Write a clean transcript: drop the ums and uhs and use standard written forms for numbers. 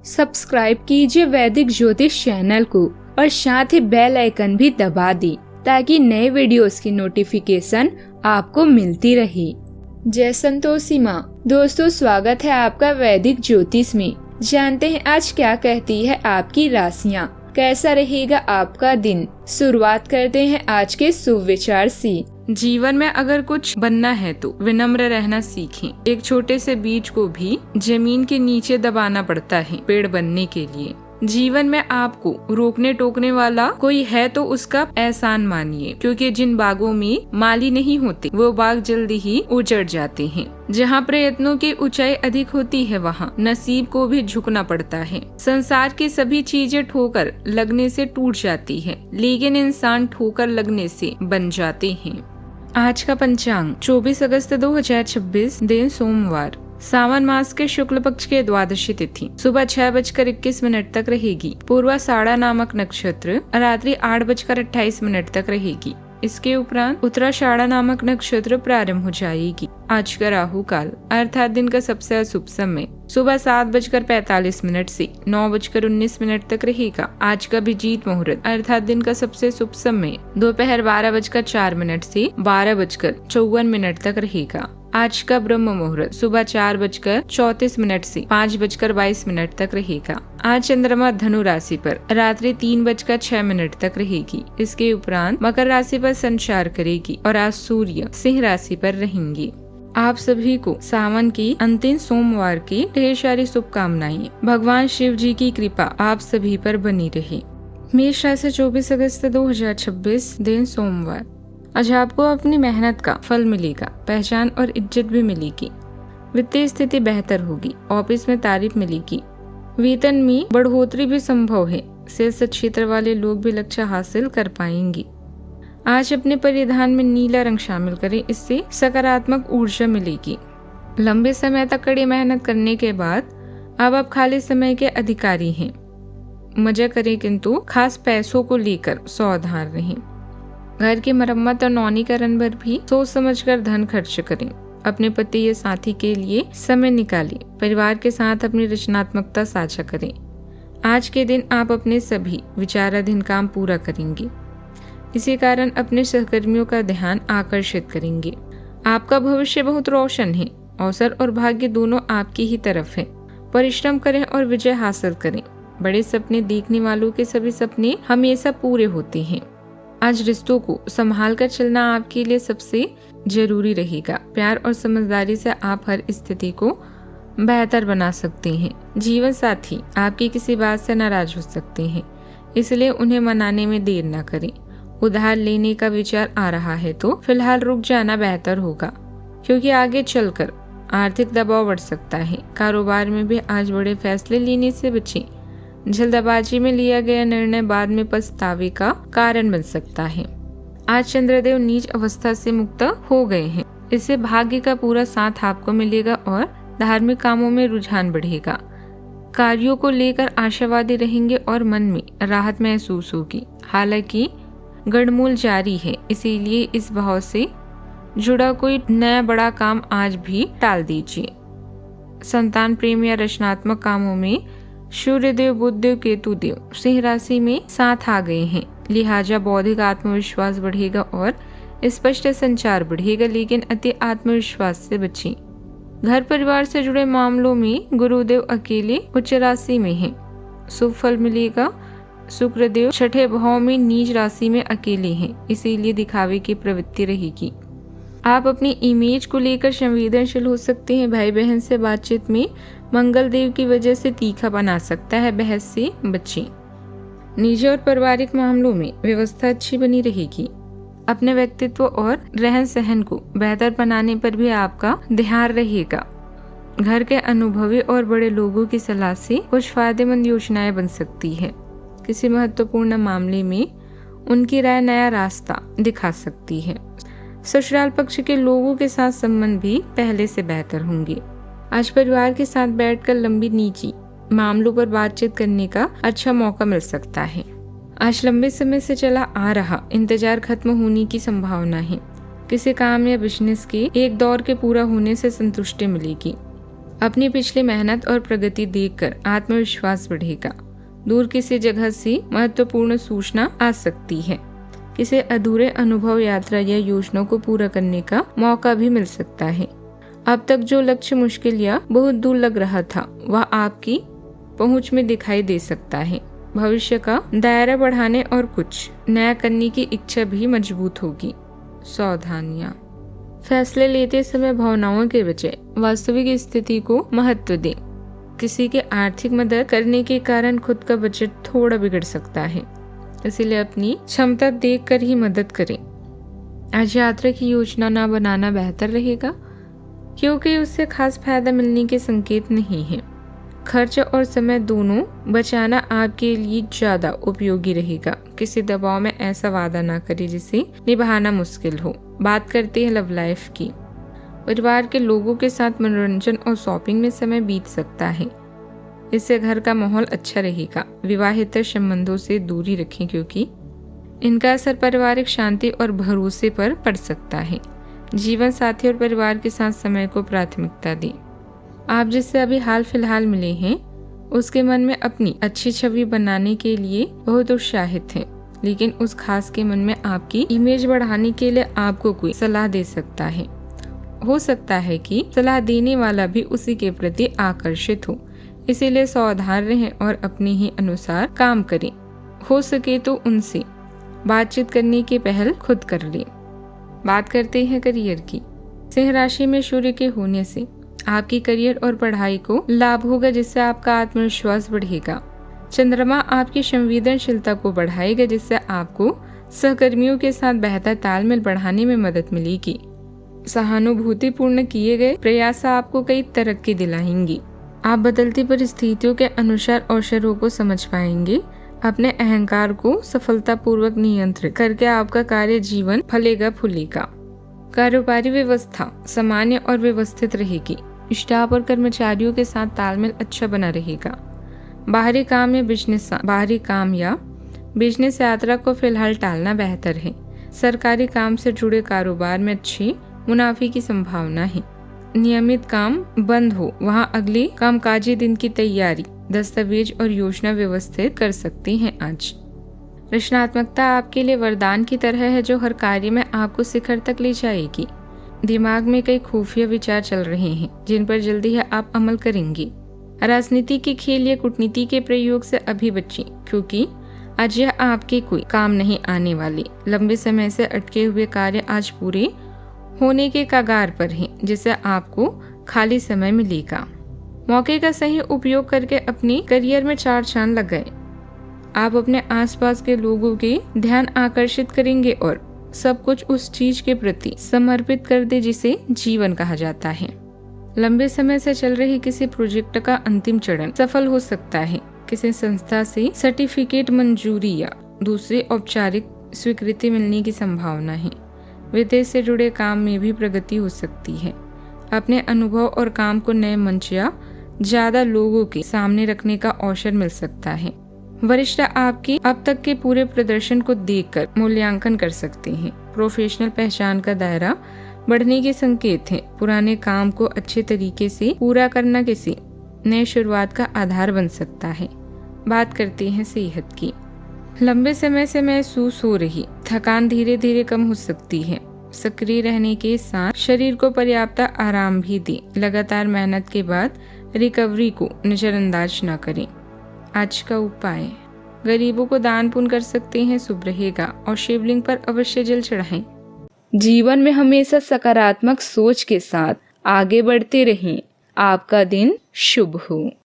Subscribe कीजिए वैदिक ज्योतिष चैनल को और साथ ही बेल आइकन भी दबा दी ताकि नए वीडियोस की नोटिफिकेशन आपको मिलती रहे। जय संतोषी माँ। दोस्तों, स्वागत है आपका वैदिक ज्योतिष में। जानते हैं आज क्या कहती है आपकी राशियाँ, कैसा रहेगा आपका दिन। शुरुआत करते हैं आज के शुभ विचार से। जीवन में अगर कुछ बनना है तो विनम्र रहना सीखें। एक छोटे से बीज को भी जमीन के नीचे दबाना पड़ता है पेड़ बनने के लिए। जीवन में आपको रोकने टोकने वाला कोई है तो उसका एहसान मानिए, क्योंकि जिन बागों में माली नहीं होते वो बाग जल्दी ही उजड़ जाते हैं। जहाँ प्रयत्नों की ऊंचाई अधिक होती है वहाँ नसीब को भी झुकना पड़ता है। संसार की सभी चीजें ठोकर लगने से टूट जाती है, लेकिन इंसान ठोकर लगने से बन जाते हैं। आज का पंचांग 24 अगस्त 2026, दिन सोमवार। सावन मास के शुक्ल पक्ष के द्वादशी तिथि सुबह 6:21 तक रहेगी। पूर्वाषाढ़ा नामक नक्षत्र रात्रि 8:28 तक रहेगी। इसके उपरांत उत्तराषाढ़ा नामक नक्षत्र प्रारंभ हो जाएगी। आज का राहु काल अर्थात दिन का सबसे अशुभ समय सुबह 7:45 से 9:19 तक रहेगा। आज का अभिजीत मुहूर्त अर्थात दिन का सबसे शुभ समय दोपहर 12:04 से 12:54 तक रहेगा। आज का ब्रह्म मुहूर्त सुबह 4:34 से 5:22 तक रहेगा। आज चंद्रमा धनु राशि पर रात्रि 3:06 तक रहेगी। इसके उपरांत मकर राशि पर संचार करेगी और आज सूर्य सिंह राशि पर रहेंगे। आप सभी को सावन की अंतिम सोमवार की ढेर सारी शुभकामनाएं। भगवान शिव जी की कृपा आप सभी पर बनी रहे। मेष राशि 24 अगस्त 2026, दिन सोमवार। आज आपको अपनी मेहनत का फल मिलेगा, पहचान और इज्जत भी मिलेगी। वित्तीय स्थिति बेहतर होगी, ऑफिस में तारीफ मिलेगी, वेतन में बढ़ोतरी भी संभव है। सेल्स क्षेत्र वाले लोग भी लक्ष्य हासिल कर पाएंगे। आज अपने परिधान में नीला रंग शामिल करें, इससे सकारात्मक ऊर्जा मिलेगी। लंबे समय तक कड़ी मेहनत करने के बाद अब आप खाली समय के अधिकारी हैं। मजा करें किंतु खास पैसों को लेकर सावधान रहें। घर की मरम्मत और नौनीकरण पर भी सोच समझकर धन खर्च करें। अपने पति या साथी के लिए समय निकालें। परिवार के साथ अपनी रचनात्मकता साझा करें। आज के दिन आप अपने सभी विचाराधीन काम पूरा करेंगे। इसी कारण अपने सहकर्मियों का ध्यान आकर्षित करेंगे। आपका भविष्य बहुत रोशन है। अवसर और भाग्य दोनों आपकी ही तरफ है। परिश्रम करें और विजय हासिल करें। बड़े सपने देखने वालों के सभी सपने हमेशा पूरे होते हैं। आज रिश्तों को संभाल कर चलना आपके लिए सबसे जरूरी रहेगा। प्यार और समझदारी से आप हर स्थिति को बेहतर बना सकते हैं। जीवन साथी आपकी किसी बात से नाराज हो सकते हैं, इसलिए उन्हें मनाने में देर न करें। उधार लेने का विचार आ रहा है तो फिलहाल रुक जाना बेहतर होगा, क्योंकि आगे चलकर आर्थिक दबाव बढ़ सकता है। कारोबार में भी आज बड़े फैसले लेने से बचें। जल्दबाजी में लिया गया निर्णय बाद में पछतावे का कारण बन सकता है। आज चंद्रदेव नीच अवस्था से मुक्त हो गए हैं, इससे भाग्य का पूरा साथ आपको मिलेगा और धार्मिक कामों में रुझान बढ़ेगा। कार्यों को लेकर आशावादी रहेंगे और मन में राहत महसूस होगी। हालांकि गड़मूल जारी है, इसीलिए इस भाव से जुड़ा कोई नया बड़ा काम आज भी टाल दीजिए। संतान प्रेम या रचनात्मक कामों में सूर्यदेव बुधदेव केतुदेव सिंह राशि में साथ आ गए हैं, लिहाजा बौद्धिक आत्मविश्वास बढ़ेगा और स्पष्ट संचार बढ़ेगा, लेकिन अति आत्मविश्वास से बचें। घर परिवार से जुड़े मामलों में गुरुदेव अकेले उच्च राशि में हैं, शुभ फल मिलेगा। शुक्रदेव छठे भाव में नीच राशि में अकेले हैं, इसीलिए दिखावे की प्रवृत्ति रहेगी। आप अपनी इमेज को लेकर संवेदनशील हो सकते हैं। भाई बहन से बातचीत में मंगल देव की वजह से तीखा बना सकता है, बहस से बचें। निजी और पारिवारिक मामलों में व्यवस्था अच्छी बनी रहेगी। अपने व्यक्तित्व और रहन सहन को बेहतर बनाने पर भी आपका ध्यान रहेगा। घर के अनुभवी और बड़े लोगों की सलाह से कुछ फायदेमंद योजनाएं बन सकती है। किसी महत्वपूर्ण मामले में उनकी राय नया रास्ता दिखा सकती है। ससुराल पक्ष के लोगों के साथ संबंध भी पहले से बेहतर होंगे। आज परिवार के साथ बैठकर लंबी निजी मामलों पर बातचीत करने का अच्छा मौका मिल सकता है। आज लंबे समय से चला आ रहा इंतजार खत्म होने की संभावना है। किसी काम या बिजनेस के एक दौर के पूरा होने से संतुष्टि मिलेगी। अपनी पिछली मेहनत और प्रगति देखकर आत्मविश्वास बढ़ेगा। दूर किसी जगह से महत्वपूर्ण सूचना आ सकती है। किसी अधूरे अनुभव, यात्रा या योजनाओं को पूरा करने का मौका भी मिल सकता है। अब तक जो लक्ष्य मुश्किल या बहुत दूर लग रहा था वह आपकी पहुंच में दिखाई दे सकता है। भविष्य का दायरा बढ़ाने और कुछ नया करने की इच्छा भी मजबूत होगी। सावधानियां, फैसले लेते समय भावनाओं के बजाय वास्तविक स्थिति को महत्व दें। किसी की आर्थिक मदद करने के कारण खुद का बजट थोड़ा बिगड़ सकता है, इसलिए अपनी क्षमता देखकर ही मदद करें। आज यात्रा की योजना ना बनाना बेहतर रहेगा, क्योंकि उससे खास फायदा मिलने के संकेत नहीं है। खर्च और समय दोनों बचाना आपके लिए ज्यादा उपयोगी रहेगा। किसी दबाव में ऐसा वादा ना करें जिसे निभाना मुश्किल हो। बात करते हैं लव लाइफ की। परिवार के लोगों के साथ मनोरंजन और शॉपिंग में समय बीत सकता है। इससे घर का माहौल अच्छा रहेगा। विवाहित संबंधों से दूरी रखें, क्योंकि इनका असर पारिवारिक शांति और भरोसे पर पड़ सकता है। जीवन साथी और परिवार के साथ समय को प्राथमिकता दें। आप जिससे अभी हाल फिलहाल मिले हैं उसके मन में अपनी अच्छी छवि बनाने के लिए बहुत उत्साहित हैं, लेकिन उस खास के मन में आपकी इमेज बढ़ाने के लिए आपको कोई सलाह दे सकता है। हो सकता है कि सलाह देने वाला भी उसी के प्रति आकर्षित हो, इसीलिए सावधान रहें और अपने ही अनुसार काम करें। हो सके तो उनसे बातचीत करने की पहल खुद कर लें। बात करते हैं करियर की। सिंह राशि में सूर्य के होने से आपकी करियर और पढ़ाई को लाभ होगा, जिससे आपका आत्मविश्वास बढ़ेगा। चंद्रमा आपकी संवेदनशीलता को बढ़ाएगा, जिससे आपको सहकर्मियों के साथ बेहतर तालमेल बढ़ाने में मदद मिलेगी। सहानुभूतिपूर्ण किए गए प्रयास आपको कई तरक्की दिलाएंगी। आप बदलती परिस्थितियों के अनुसार अवसरों को समझ पाएंगे। अपने अहंकार को सफलतापूर्वक नियंत्रित करके आपका कार्य जीवन फलेगा फूलेगा। कारोबारी व्यवस्था सामान्य और व्यवस्थित रहेगी। स्टाफ और कर्मचारियों के साथ तालमेल अच्छा बना रहेगा। बाहरी काम या बिजनेस यात्रा को फिलहाल टालना बेहतर है। सरकारी काम से जुड़े कारोबार में अच्छी मुनाफे की संभावना है। नियमित काम बंद हो वहां अगले कामकाजी दिन की तैयारी, दस्तावेज और योजना व्यवस्थित कर सकते हैं। आज रचनात्मकता आपके लिए वरदान की तरह है, जो हर कार्य में आपको शिखर तक ले जाएगी। दिमाग में कई खुफिया विचार चल रहे हैं, जिन पर जल्दी ही आप अमल करेंगे। राजनीति के खेल या कूटनीति के प्रयोग से अभी बचें, क्योंकि आज यह आपके कोई काम नहीं आने वाले। लंबे समय से अटके हुए कार्य आज पूरे होने के कगार पर हैं, जिससे आपको खाली समय मिलेगा। मौके का सही उपयोग करके अपने करियर में चार चांद लगाएं। आप अपने आसपास के लोगों के ध्यान आकर्षित करेंगे और सब कुछ उस चीज के प्रति समर्पित कर दे जिसे जीवन कहा जाता है। लंबे समय से चल रही किसी प्रोजेक्ट का अंतिम चरण सफल हो सकता है। किसी संस्था से सर्टिफिकेट मंजूरी या दूसरी औपचारिक स्वीकृति मिलने की संभावना है। विदेश से जुड़े काम में भी प्रगति हो सकती है। अपने अनुभव और काम को नए मंच या ज्यादा लोगों के सामने रखने का अवसर मिल सकता है। वरिष्ठ आपके अब तक के पूरे प्रदर्शन को देखकर मूल्यांकन कर सकते हैं। प्रोफेशनल पहचान का दायरा बढ़ने के संकेत हैं। पुराने काम को अच्छे तरीके से पूरा करना किसी नए शुरुआत का आधार बन सकता है। बात करते हैं सेहत की। लंबे समय से महसूस हो रही थकान धीरे धीरे कम हो सकती है। सक्रिय रहने के साथ शरीर को पर्याप्त आराम भी दें। लगातार मेहनत के बाद रिकवरी को नजरअंदाज न करें। आज का उपाय, गरीबों को दान पुण्य कर सकते हैं, शुभ रहेगा। और शिवलिंग पर अवश्य जल चढ़ाएं। जीवन में हमेशा सकारात्मक सोच के साथ आगे बढ़ते रहें। आपका दिन शुभ हो।